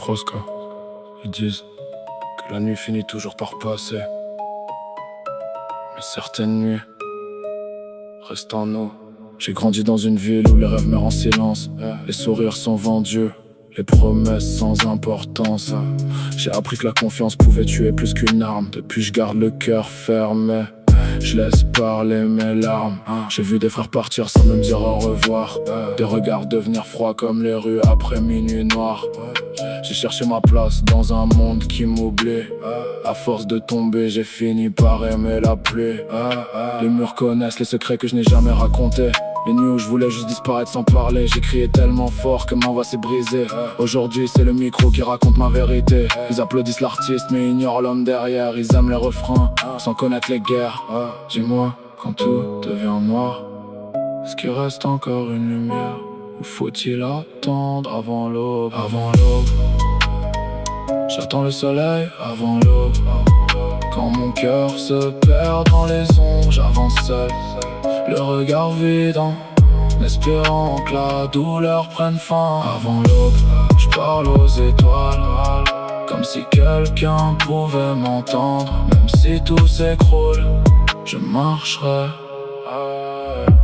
Froska. Ils disent que la nuit finit toujours par passer, mais certaines nuits restent en nous. J'ai grandi dans une ville où les rêves meurent en silence, les sourires sont vendus, les promesses sans importance. J'ai appris que la confiance pouvait tuer plus qu'une arme. Depuis je garde le cœur fermé, je laisse parler mes larmes. J'ai vu des frères partir sans même dire au revoir, des regards devenir froids comme les rues après minuit noir. J'ai cherché ma place dans un monde qui m'oublie. À force de tomber, j'ai fini par aimer la pluie. Les murs connaissent les secrets que je n'ai jamais racontés. Les nuits où je voulais juste disparaître sans parler. J'ai crié tellement fort que ma voix s'est brisée. Aujourd'hui c'est le micro qui raconte ma vérité. Ils applaudissent l'artiste mais ignorent l'homme derrière. Ils aiment les refrains sans connaître les guerres. Dis-moi, quand tout devient noir, est-ce qu'il reste encore une lumière? Ou faut-il attendre avant l'aube? Avant l'aube, j'attends le soleil avant l'aube. Quand mon cœur se perd dans les ombres, j'avance seul, le regard vide en espérant que la douleur prenne fin. Avant l'aube, je parle aux étoiles, comme si quelqu'un pouvait m'entendre. Même si tout s'écroule, je marcherai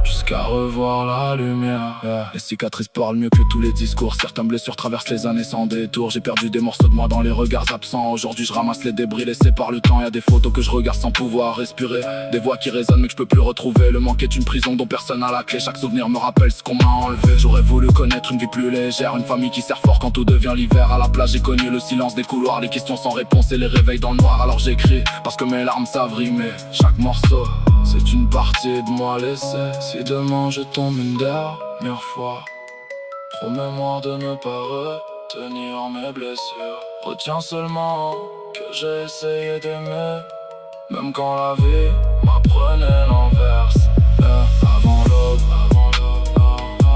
jusqu'à revoir la lumière. Les cicatrices parlent mieux que tous les discours. Certaines blessures traversent les années sans détour. J'ai perdu des morceaux de moi dans les regards absents. Aujourd'hui je ramasse les débris laissés par le temps. Y'a des photos que je regarde sans pouvoir respirer, des voix qui résonnent mais que je peux plus retrouver. Le manque est une prison dont personne n'a la clé. Chaque souvenir me rappelle ce qu'on m'a enlevé. J'aurais voulu connaître une vie plus légère, une famille qui sert fort quand tout devient l'hiver. À la plage j'ai connu le silence des couloirs, les questions sans réponse et les réveils dans le noir. Alors j'écris parce que mes larmes savent rimer. Chaque morceau c'est une partie de moi laissée. Si demain je tombe une dernière fois, promets-moi de ne pas retenir mes blessures. Retiens seulement que j'ai essayé d'aimer, même quand la vie m'apprenait l'inverse. Avant l'aube,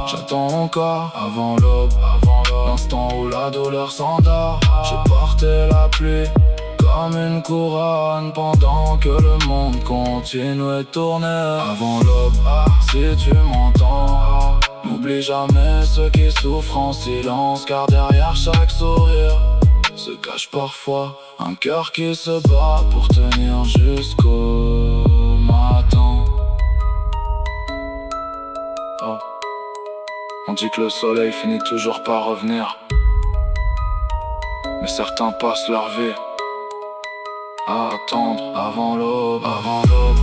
j'attends encore avant l'aube, l'instant où la douleur s'endort. J'ai porté la pluie comme une couronne pendant que le monde continue de tourner. Avant l'aube, si tu m'entends, n'oublie jamais ceux qui souffrent en silence, car derrière chaque sourire se cache parfois un cœur qui se bat pour tenir jusqu'au matin. On dit que le soleil finit toujours par revenir, mais certains passent leur vie à attendre avant l'aube. Avant l'aube,